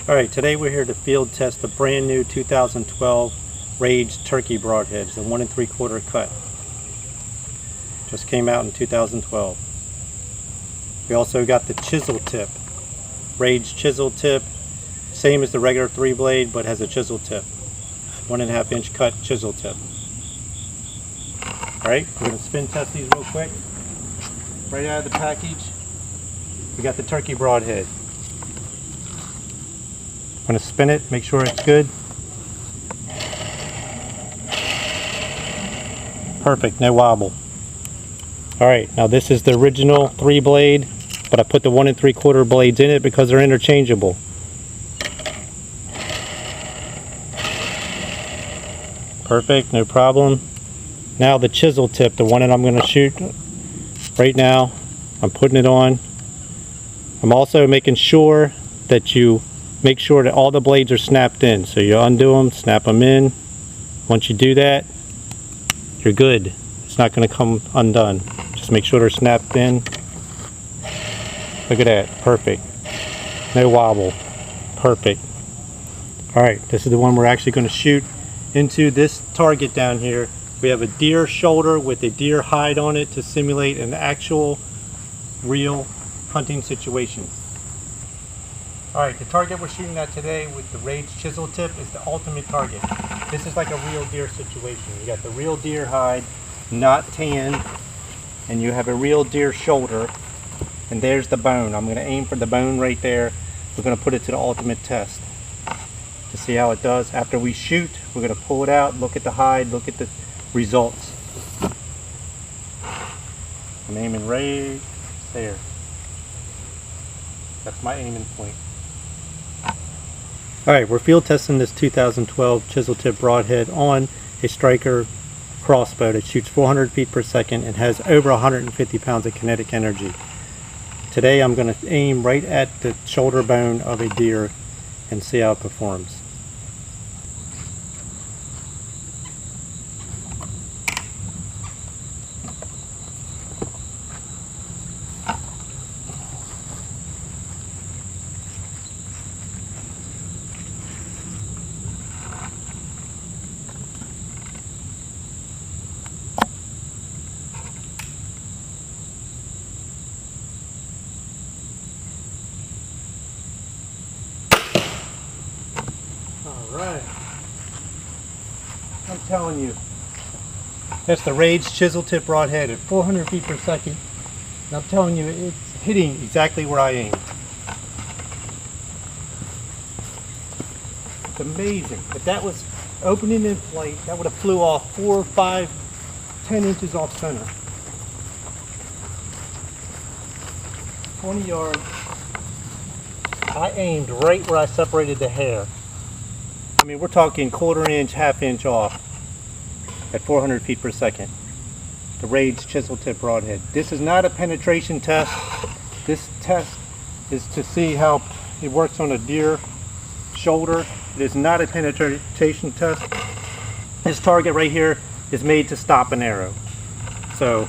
Alright, today we're here to field test the brand new 2012 Rage Turkey Broadheads, the 1 3/4 cut. Just came out in 2012. We also got the Chisel tip, Rage Chisel tip, same as the regular 3-blade but has a chisel tip, 1.5 inch cut chisel tip. Alright, we're going to spin test these real quick. Right out of the package, we got the Turkey Broadhead. I'm going to spin it, make sure it's good. Perfect, no wobble. Alright, now this is the original 3-blade, but I put the 1 3/4 blades in it because they're interchangeable. Perfect, no problem. Now the chisel tip, the one that I'm going to shoot right now, I'm putting it on. I'm also making sure that you make sure that all the blades are snapped in. So you undo them, snap them in. Once you do that, you're good. It's not going to come undone. Just make sure they're snapped in. Look at that, perfect. No wobble, perfect. Alright, this is the one we're actually going to shoot into this target down here. We have a deer shoulder with a deer hide on it to simulate an actual real hunting situation. Alright, the target we're shooting at today with the Rage Chisel tip is the ultimate target. This is like a real deer situation. You got the real deer hide, not tan, and you have a real deer shoulder, and there's the bone. I'm going to aim for the bone right there. We're going to put it to the ultimate test to see how it does. After we shoot, we're going to pull it out, look at the hide, look at the results. I'm aiming right there. That's my aiming point. Alright, we're field testing this 2012 Chisel tip Broadhead on a Stryker crossbow that shoots 400 feet per second and has over 150 pounds of kinetic energy. Today I'm going to aim right at the shoulder bone of a deer and see how it performs. Alright, I'm telling you, that's the Rage Chisel tip Broadhead at 400 feet per second. And I'm telling you, it's hitting exactly where I aimed. It's amazing. If that was opening in flight, that would have flew off 4, 5, 10 inches off center. 20 yards. I aimed right where I separated the hair. I mean, we're talking 1/4 inch, 1/2 inch off at 400 feet per second. The Rage Chisel tip Broadhead. This is not a penetration test. This test is to see how it works on a deer shoulder. It is not a penetration test. This target right here is made to stop an arrow. So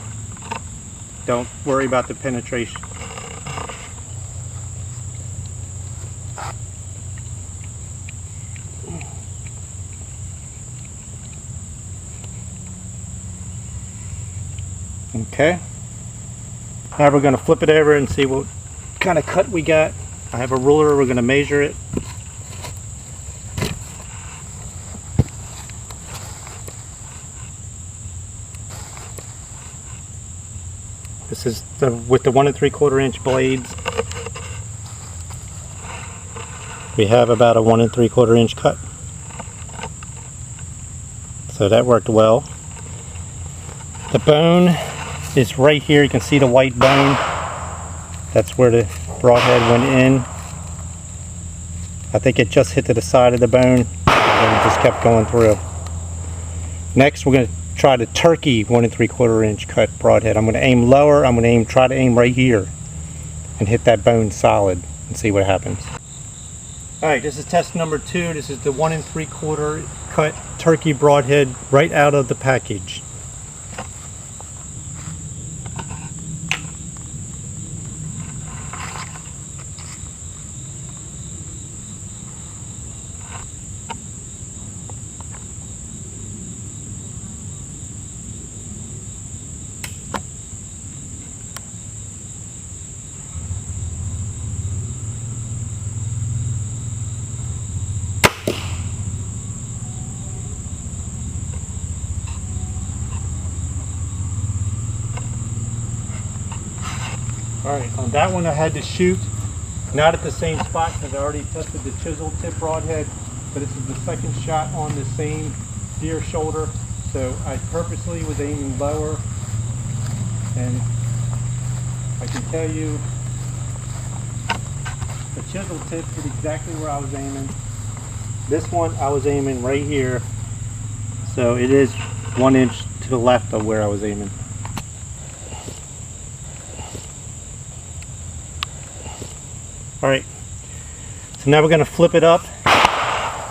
don't worry about the penetration. Okay, now we're going to flip it over and see what kind of cut we got. I have a ruler, we're going to measure it. This is with the 1 3/4 inch blades. We have about a 1 3/4 inch cut. So that worked well. The bone is right here. You can see the white bone. That's where the broadhead went in. I think it just hit to the side of the bone and it just kept going through. Next we're going to try the Turkey 1 3/4 inch cut broadhead. I'm going to aim lower. I'm going to try to aim right here and hit that bone solid and see what happens. Alright, this is test number 2. This is the 1 3/4 cut Turkey Broadhead right out of the package. Alright, on that one I had to shoot, not at the same spot because I already tested the chisel tip broadhead, but this is the second shot on the same deer shoulder, so I purposely was aiming lower, and I can tell you the chisel tip hit exactly where I was aiming. This one I was aiming right here, so it is 1 inch to the left of where I was aiming. Alright, so now we're going to flip it up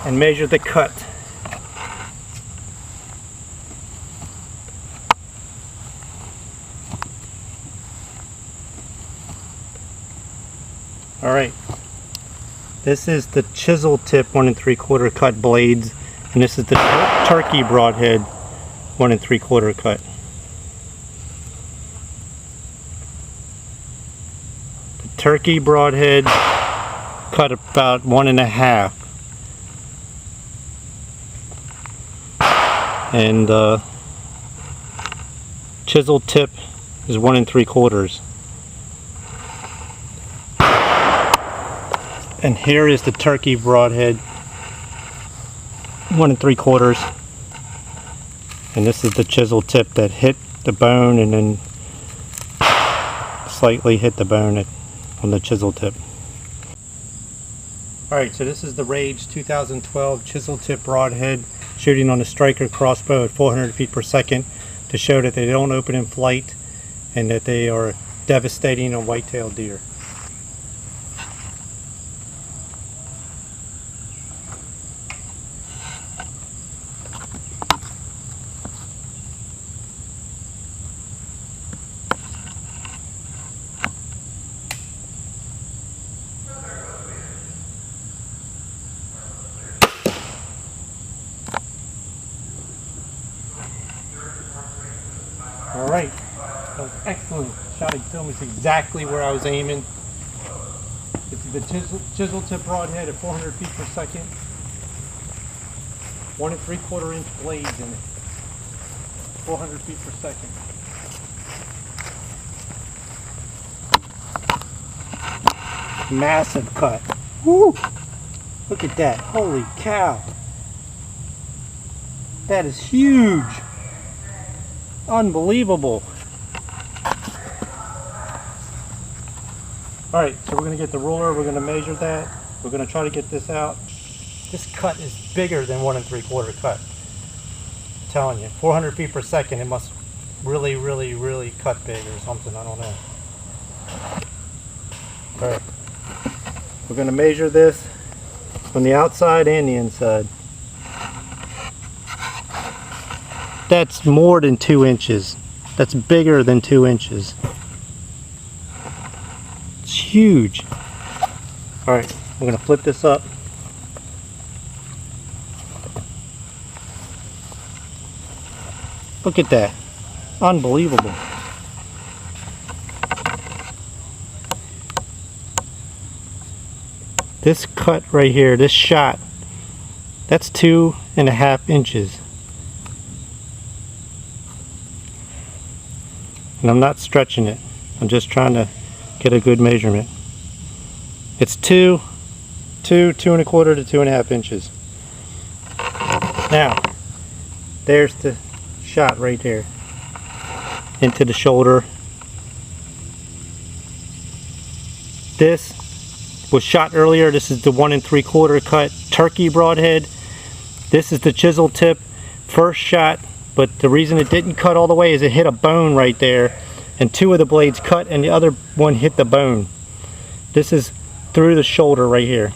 and measure the cut. Alright, this is the chisel tip 1 3/4 cut blades, and this is the turkey broadhead 1 3/4 cut. The turkey broadhead cut about 1 1/2, and chisel tip is 1 3/4. And here is the turkey broadhead 1 3/4, and this is the chisel tip that hit the bone and then slightly hit the bone on the chisel tip. Alright, so this is the Rage 2012 chisel tip broadhead shooting on the Stryker crossbow at 400 feet per second to show that they don't open in flight and that they are devastating on white-tailed deer. Alright, that was excellent. Shot and film is exactly where I was aiming. This is the chisel tip broadhead at 400 feet per second. 1 3/4 inch blades in it. 400 feet per second. Massive cut. Woo! Look at that. Holy cow. That is huge. Unbelievable. Alright, so we're going to get the ruler, we're going to measure that. We're going to try to get this out. This cut is bigger than 1 3/4 cut. I'm telling you, 400 feet per second, it must really cut big or something, I don't know. Alright, we're going to measure this on the outside and the inside. That's more than 2 inches. That's bigger than 2 inches. It's huge. Alright, we're going to flip this up. Look at that. Unbelievable. This cut right here, this shot, that's 2.5 inches. And I'm not stretching it. I'm just trying to get a good measurement. It's 2 1/4 to 2.5 inches. Now, there's the shot right there. Into the shoulder. This was shot earlier. This is the 1 3/4 cut turkey broadhead. This is the chisel tip first shot. But the reason it didn't cut all the way is it hit a bone right there, and 2 of the blades cut and the other one hit the bone. This is through the shoulder right here.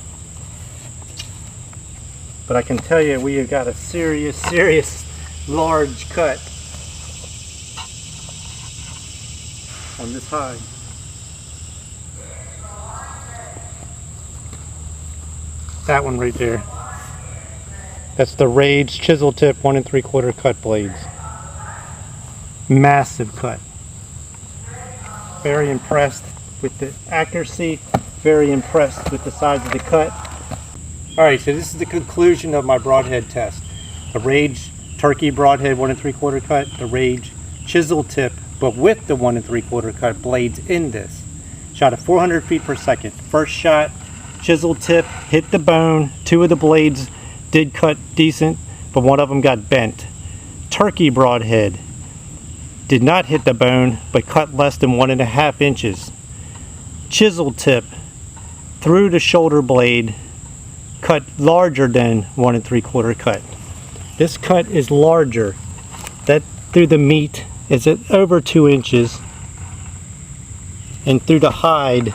But I can tell you we have got a serious large cut on this hide. That one right there. That's the Rage chisel tip 1 3/4 cut blades. Massive cut. Very impressed with the accuracy. Very impressed with the size of the cut. Alright, so this is the conclusion of my broadhead test. The Rage turkey broadhead 1 3/4 cut. The Rage chisel tip, but with the 1 3/4 cut blades in this. Shot at 400 feet per second. First shot, chisel tip, hit the bone. 2 of the blades did cut decent, but 1 of them got bent. Turkey broadhead did not hit the bone, but cut less than 1.5 inches. Chisel tip through the shoulder blade, cut larger than 1 3/4 cut. This cut is larger. That through the meat is at over 2 inches, and through the hide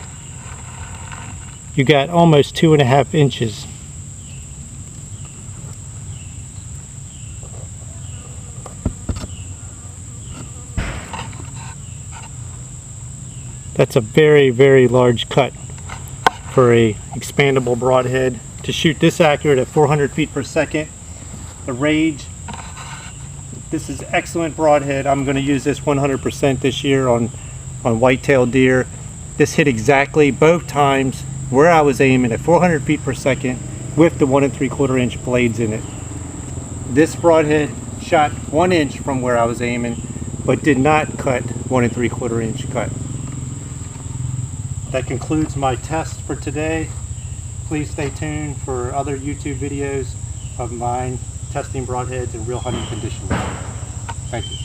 you got almost 2.5 inches. That's a very, very large cut for a expandable broadhead. To shoot this accurate at 400 feet per second, the Rage, this is excellent broadhead. I'm going to use this 100% this year on whitetail deer. This hit exactly both times where I was aiming at 400 feet per second with the 1 3/4 inch blades in it. This broadhead shot 1 inch from where I was aiming, but did not cut 1 3/4 inch cut. That concludes my test for today. Please stay tuned for other YouTube videos of mine testing broadheads in real hunting conditions. Thank you.